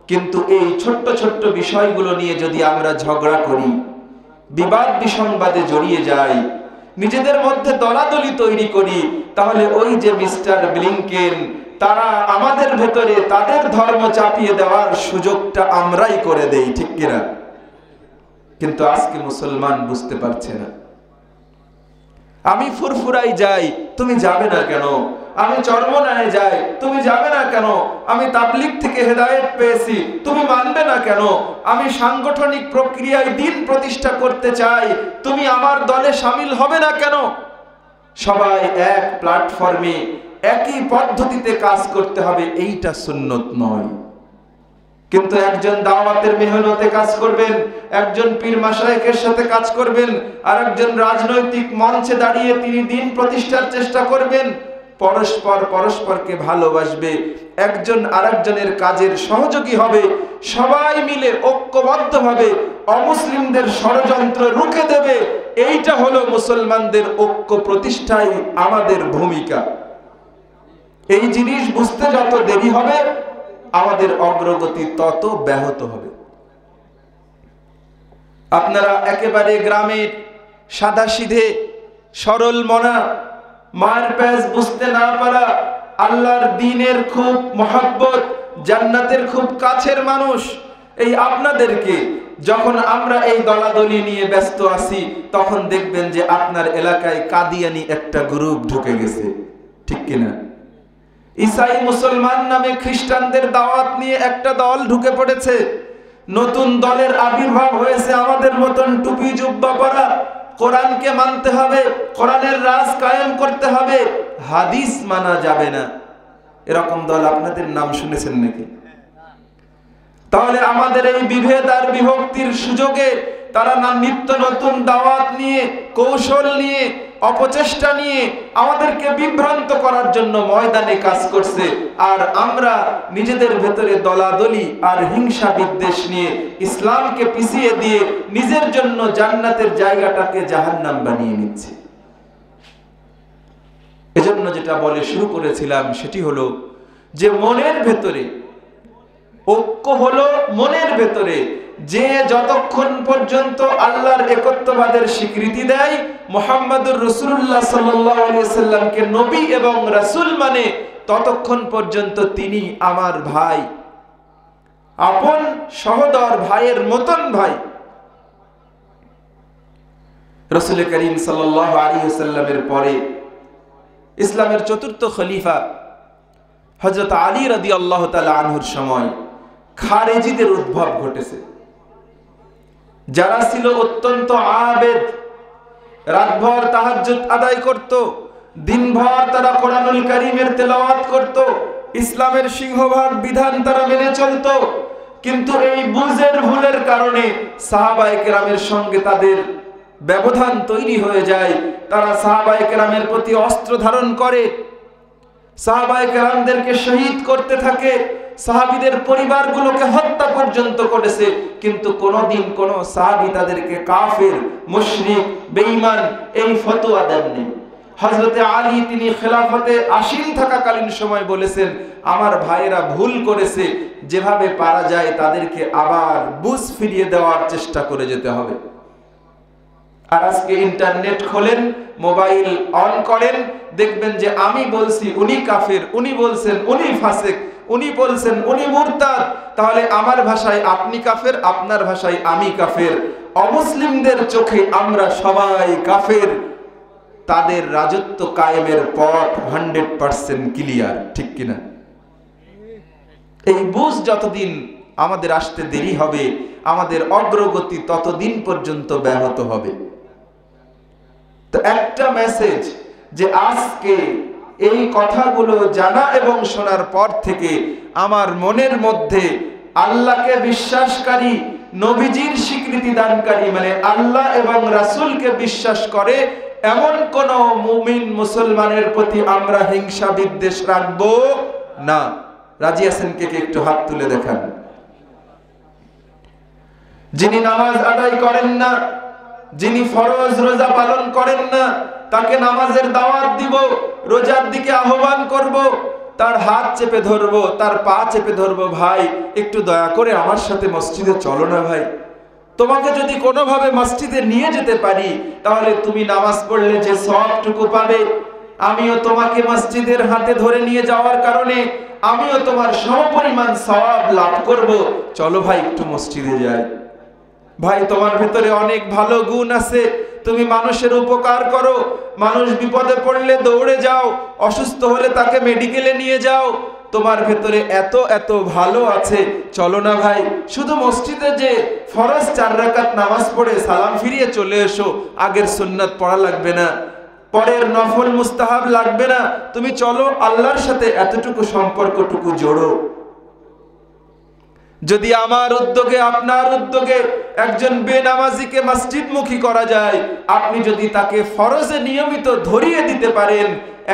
কিন্তু এই ছোট্ট ছোট্ট বিষয়গুলো নিয়ে যদি আমরা ঝগড়া করি, বিবাদ বিসংবাদে জড়িয়ে যাই, নিজেদের মধ্যে দলাদলি তৈরি করি, তাহলে ওই যে মিস্টার ব্লিংকেন, তারা আমাদের ভেতরে তাদের ধর্ম চাপিয়ে দেওয়ার সুযোগটা আমরাই করে দেই, ঠিক কিনা? কিন্তু আজকে মুসলমান বুঝতে পারছে না। আমি ফুরফুরাই যাই, তুমি যাবে না কেন? আমি চরমনায় যাই, তুমি যাবে না কেন? আমি তাবলীগ থেকে হেদায়েত পেয়েছি, তুমি মানবে না কেন? আমি সাংগঠনিক প্রক্রিয়ায় দ্বীন প্রতিষ্ঠা করতে চাই, তুমি আমার দলে শামিল হবে না কেন? সবাই এক প্ল্যাটফর্মে একই পদ্ধতিতে কাজ করতে হবে, এইটা সুন্নত নয়। কিন্তু একজন দাওয়াতের মেহনতে কাজ করবেন, একজন পীর মাশায়েখের সাথে কাজ করবেন, আর একজন রাজনৈতিক মঞ্চে দাঁড়িয়ে তিনি দ্বীন প্রতিষ্ঠার চেষ্টা করবেন। পরস্পর পরস্পরকে ভালোবাসবে, একজন আরেকজনের কাজের সহযোগী হবে, সবাই মিলে ঐক্যবদ্ধভাবে অমুসলিমদের ষড়যন্ত্র রুখে দেবে। এইটা হলো মুসলমানদের ঐক্য প্রতিষ্ঠায় আমাদের ভূমিকা। এই জিনিস বুঝতে যত দেরি হবে, আমাদের অগ্রগতি তত ব্যাহত হবে। আপনারা একেবারে গ্রামের সাদাসিধে সরল মনা, মার প্যাচ বুঝতে না পারা, আল্লাহর দ্বীনের খুব মহব্বত, জান্নাতের খুব কাছের মানুষ, এই আপনাদেরকে যখন আমরা এই দলাদলি নিয়ে ব্যস্ত আছি, তখন দেখবেন যে আপনার এলাকায় কাদিয়ানি একটা গ্রুপ ঢুকে গেছে, ঠিক কিনা? ঈসাই মুসলমান নামে খ্রিস্টানদের দাওয়াত নিয়ে একটা দল ঢুকে পড়েছে। নতুন দলের আবির্ভাব হয়েছে আমাদের মতন টুপি জুব্বা পরা, কোরআনকে মানতে হবে, কোরআনের রাজ কায়েম করতে হবে, হাদিস মানা যাবে না, এরকম দল আপনাদের নাম শুনেছেন নাকি? তাহলে আমাদের এই বিভেদ আর বিভক্তির সুযোগে তারা নিত্য নতুন দাওয়াত নিয়ে, কৌশল নিয়ে, অপচেষ্টা নিয়ে আমাদেরকে বিভ্রান্ত করার জন্য ময়দানে কাজ করছে। আর আমরা নিজেদের ভেতরে দলাদলি আর হিংসা বিদ্বেষ নিয়ে ইসলামকে পিছিয়ে দিয়ে নিজের জন্য জান্নাতের জায়গাটাকে জাহান্নাম বানিয়ে নিচ্ছি। এজন্য যেটা বলে শুরু করেছিলাম সেটি হলো যে মনের ভেতরে ঐক্য হলো মনের ভেতরে, যে যতক্ষণ পর্যন্ত আল্লাহর একত্ববাদের স্বীকৃতি দেয়, মুহাম্মদুর রাসূলুল্লাহ সাল্লাল্লাহু আলাইহি সাল্লামকে নবী এবং রাসূল মানে, ততক্ষণ পর্যন্ত তিনি আমার ভাই, আপন সহোদর ভাইয়ের মতন ভাই। রাসূল করিম সাল্লাল্লাহু আলাইহি সাল্লামের পরে ইসলামের চতুর্থ খলিফা হযরত আলী রাদিয়াল্লাহু তাআলা আনহুর সময় খারেজিদের উদ্ভব ঘটেছে, যারা ছিল অত্যন্ত আবেদ, রাতভর তাহাজ্জুদ আদায় করত, দিনভর তারা কোরআনুল কারীমের তেলাওয়াত করত, ইসলামের সিংহভাগ বিধান তারা মেনে চলত। কিন্তু এই বুঝের ভুলের কারণে সাহাবায়ে কেরামের সঙ্গে তাদের ব্যবধান তৈরি হয়ে যায়। তারা সাহাবায়ে কেরামের প্রতি অস্ত্র ধারণ করে, সাহাবায়ে কেরামদেরকে শহীদ করতে থাকে, সাহাবীদের পরিবারগুলোকে হত্যা পর্যন্ত করেছে। কিন্তু কোনোদিন কোন সাহাবী তাদেরকে কাফের, মুশরিক, বেঈমান এই ফতোয়া দেননি। হযরতে আলী তিনি খেলাফতে আসীন থাকাকালীন সময় বলেছেন, আমার ভাইয়েরা ভুল করেছে, যেভাবে পারা যায় তাদেরকে আবার বুঝ ফিরিয়ে দেওয়ার চেষ্টা করে যেতে হবে। আর আজকে ইন্টারনেট খোলেন, মোবাইল অন করেন, দেখবেন যে আমি বলছি উনি কাফের, উনি বলছেন উনি ফাসিক, উনি বলছেন উনি মুরতাদ। তাহলে আমার ভাষায় আপনি কাফের, আপনার ভাষায় আমি কাফের। অমুসলিমদের চোখে আমরা সবাই কাফের। তাদের রাজত্ব কায়েমের পথ 100% ক্লিয়ার, ঠিক কিনা? এই বুঝ যতদিন আমাদের আসতে দেরি হবে, আমাদের অগ্রগতি ততদিন পর্যন্ত ব্যাহত হবে। তো একটা মেসেজ, যে আজকে এই কথাগুলো জানা এবং শোনার পর থেকে আমার মনের মধ্যে আল্লাহকে বিশ্বাসকারী, নবীজির স্বীকৃতি দানকারী, মানে আল্লাহ এবং রাসূলকে বিশ্বাস করে এমন কোন মুমিন মুসলমানের প্রতি আমরা হিংসা বিদ্বেষ রাখবো না। রাজি আছেন কে? একটু হাত তুলে দেখান। যিনি নামাজ আদায় করেন না, যিনি ফরজ রোজা পালন করেন না, তাকে নামাজের দাওয়াত দিব, রোজার দিকে আহ্বান করব। তার হাত চেপে ধরবো, তার পা চেপে ধরবো, ভাই একটু দয়া করে আমার সাথে মসজিদে চলো না ভাই। তোমাকে যদি কোনোভাবে মসজিদে নিয়ে যেতে পারি, তাহলে তুমি নামাজ পড়লে যে সওয়াবটুকু পাবে, আমিও তোমাকে মসজিদের হাতে ধরে নিয়ে যাওয়ার কারণে আমিও তোমার সমপরিমাণ সওয়াব লাভ করব। চলো ভাই একটু মসজিদে যাই। ভাই তোমার ভেতরে অনেক ভালো গুণ আছে, তুমি মানুষের উপকার করো, মানুষ বিপদে পড়লে দৌড়ে যাও, অসুস্থ হলে তাকে মেডিকেলে নিয়ে যাও, তোমার ভেতরে এত এত ভালো আছে, চলো না ভাই শুধু মসজিদে যে ফরজ 4 রাকাত নামাজ পড়ে সালাম ফিরিয়ে চলে এসো, আগের সুন্নাত পড়া লাগবে না, পরের নফল মুস্তাহাব লাগবে না, তুমি চলো আল্লাহর সাথে এতটুকু সম্পর্কটুকু জোড়ো। যদি আমার উদ্যোগে আপনার উদ্যোগে একজন বেনামাজিকে মসজিদমুখী করা যায়, আপনি যদি তাকে ফরজে নিয়মিত ধরিয়ে দিতে পারেন,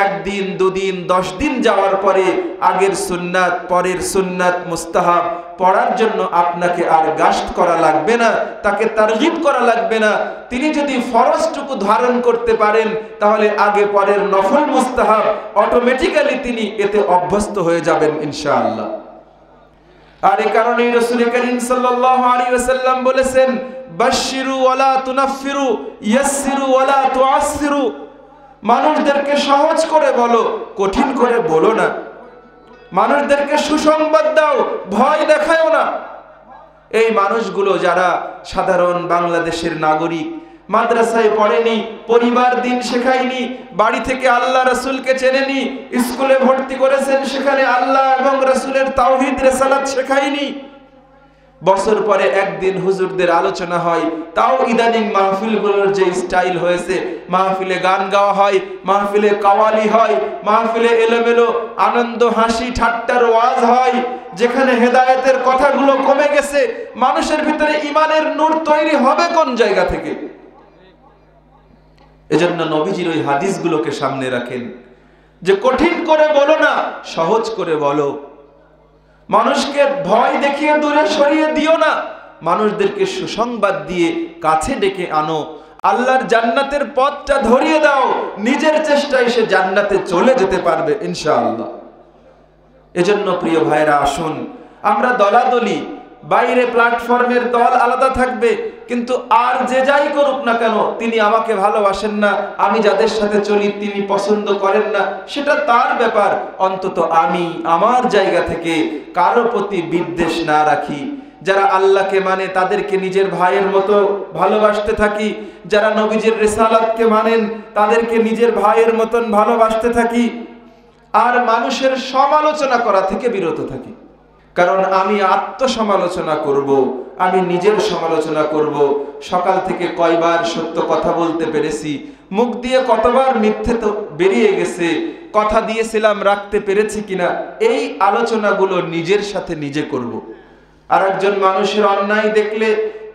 1 দিন 2 দিন 10 দিন যাওয়ার পরে আগের সুন্নাত পরের সুন্নাত মুস্তাহাব পড়ার জন্য আপনাকে আর গাস্ট করা লাগবে না, তাকে তারগিব করা লাগবে না। তিনি যদি ফরজটুকু ধারণ করতে পারেন, তাহলে আগে পরের নফল মুস্তাহাব অটোমেটিক্যালি তিনি এতে অভ্যস্ত হয়ে যাবেন ইনশাআল্লাহ। আর এই কারণেই রাসূল করিম সাল্লাল্লাহু আলাইহি ওয়াসাল্লাম বলেছেন, বাশশিরু ওয়ালা তুনাফফিরু, ইয়াসসিরু ওয়ালা তুআসসিরু। মানুষদেরকে সহজ করে বলো, কঠিন করে বলো না। মানুষদেরকে সুসংবাদ দাও, ভয় দেখাও না। এই মানুষগুলো যারা সাধারণ বাংলাদেশের নাগরিক, মাদ্রাসায় পড়েনি, পরিবার দিন শেখায়নি, বাড়ি থেকে আল্লাহ রাসূলকে চেনেনি, স্কুলে ভর্তি করেছেন সেখানে আল্লাহ এবং রাসূলের তাওহীদ রিসালাত শেখায়নি, বছর পরে একদিন হুজুরদের আলোচনা হয়, তাও ইদানিং মাহফিলগুলোর যে স্টাইল হয়েছে, মাহফিলে গান গাওয়া হয়, মাহফিলে কাওয়ালি হয়, মাহফিলে এলোমেলো আনন্দ হাসি ঠাট্টার ওয়াজ হয়, যেখানে হেদায়েতের কথাগুলো কমে গেছে। মানুষের ভিতরে ঈমানের নূর তৈরি হবে কোন জায়গা থেকে? এজন্য নবীজির ওই হাদিসগুলোকে সামনে রাখেন যে কঠিন করে বলো না, সহজ করে বলো। মানুষকে ভয় দেখিয়ে দূরে সরিয়ে দিও না, মানুষদেরকে সুসংবাদ দিয়ে কাছে ডেকে আনো, আল্লাহর জান্নাতের পথটা ধরিয়ে দাও, নিজের চেষ্টায় সে জান্নাতে চলে যেতে পারবে ইনশাআল্লাহ। এজন্য প্রিয় ভাইরা, আসুন আমরা দলাদলি, বাইরে প্ল্যাটফর্মের দল আলাদা থাকবে, কিন্তু আর যে যাই করুক না কেন, তিনি আমাকে ভালোবাসেন না, আমি যাদের সাথে চলি তিনি পছন্দ করেন না, সেটা তার ব্যাপার। অন্তত আমি আমার জায়গা থেকে কারো প্রতি বিদ্বেষ না রাখি। যারা আল্লাহকে মানে তাদেরকে নিজের ভাইয়ের মতো ভালোবাসতে থাকি, যারা নবীজির রিসালাতকে মানেন তাদেরকে নিজের ভাইয়ের মতন ভালোবাসতে থাকি, আর মানুষের সমালোচনা করা থেকে বিরত থাকি। কারণ আমি আত্মসমালোচনা করব, আমি নিজের সমালোচনা করব। সকাল থেকে কয়বার সত্য কথা বলতে পেরেছি, মুখ দিয়ে কতবার মিথ্যে তো বেরিয়ে গেছে, কথা দিয়েছিলাম রাখতে পেরেছি কিনা, এই আলোচনাগুলো নিজের সাথে নিজে করব। আর একজন মানুষের অন্যায় দেখলে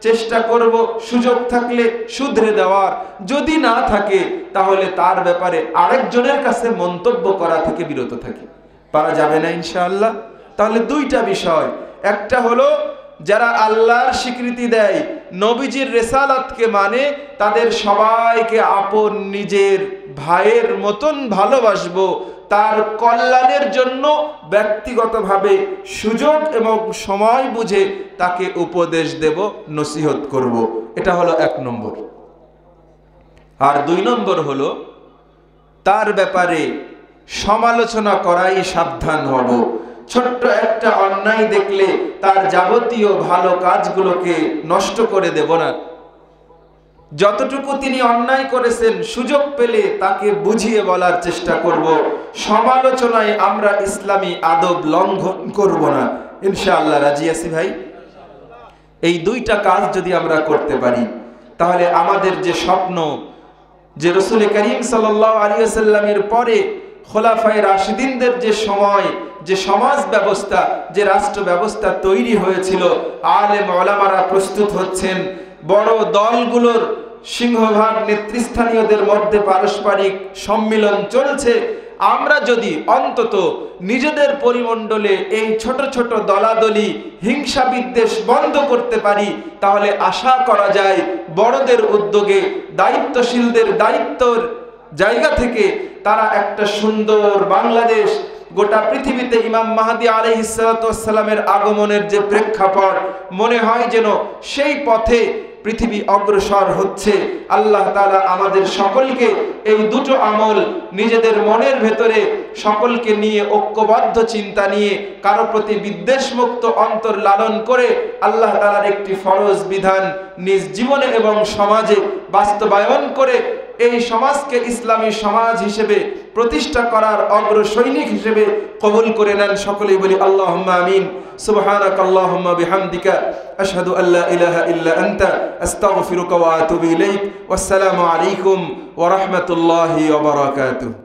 চেষ্টা করব সুযোগ থাকলে শুধরে দেওয়ার, যদি না থাকে তাহলে তার ব্যাপারে আরেকজনের কাছে মন্তব্য করা থেকে বিরত থাকি। পারা যাবে না ইনশাআল্লাহ। তাহলে 2টা বিষয়, একটা হলো যারা আল্লাহর স্বীকৃতি দেয়, নবীজির রিসালাতকে মানে, তাদের সবাইকে আপন নিজের ভাইয়ের মতন ভালোবাসবো, তার কল্যাণের জন্য ব্যক্তিগতভাবে সুযোগ এবং সময় বুঝে তাকে উপদেশ দেব, নসিহত করব। এটা হলো 1 নম্বর। আর 2 নম্বর হলো তার ব্যাপারে সমালোচনা করাই সাবধান হব। ছোট্ট একটা অন্যায় দেখলে তার যাবতীয় ভালো কাজগুলোকে নষ্ট করে দেব না। যতটুকু তিনি অন্যায় করেছেন সুযোগ পেলে তাকে বুঝিয়ে বলার চেষ্টা করব। সমালোচনায় আমরা ইসলামী আদব লঙ্ঘন করব না ইনশাআল্লাহ। রাজি আছি ভাই? এই 2টা কাজ যদি আমরা করতে পারি, তাহলে আমাদের যে স্বপ্ন, যে রাসূল করিম সাল্লাল্লাহু আলাইহি ওয়াসাল্লামের পরে খোলাফায়ে রাশিদিনদের যে সময়, যে সমাজ ব্যবস্থা, যে রাষ্ট্র ব্যবস্থা তৈরি হয়েছিল, আলেম ওলামারা প্রস্তুত হচ্ছেন, বড় দলগুলোর সিংহভাগ নেতৃস্থানীয়দের মধ্যে পারস্পরিক সম্মিলন চলছে। আমরা যদি অন্তত নিজেদের পরিমণ্ডলে এই ছোট ছোট দলাদলি, হিংসা বিদ্বেষ বন্ধ করতে পারি, তাহলে আশা করা যায় বড়দের উদ্যোগে, দায়িত্বশীলদের দায়িত্বর জায়গা থেকে তারা একটা সুন্দর বাংলাদেশ, গোটা পৃথিবীতে ইমাম মাহদী আলাইহিস সালাতু ওয়াস সালামের আগমনের যে প্রেক্ষাপট, মনে হয় যেন সেই পথে পৃথিবী অগ্রসর হচ্ছে। আল্লাহ তাআলা আমাদের সকলকে এই দুটো আমল নিজেদের মনের ভেতরে সকলকে নিয়ে ঐক্যবদ্ধ চিন্তা নিয়ে কারো প্রতি বিদ্বেষমুক্ত অন্তর লালন করে আল্লাহ তাআলার একটি ফরজ বিধান নিজ জীবনে এবং সমাজে বাস্তবায়ন করে এই সমাজকে ইসলামী সমাজ হিসেবে প্রতিষ্ঠা করার অগ্রসৈনিক হিসেবে কবুল করে নেন। সকলেই বলি আল্লাহুম্মা আমিন। সুবহানাকাল্লাহুম্মা বিহামদিকা আশহাদু আল্লা ইলাহা ইল্লা আনতা আস্তাগফিরুকা ওয়া আতুবু ইলাইক। ওয়াসসালামু আলাইকুম ওয়া রাহমাতুল্লাহি ওয়া বারাকাতুহু।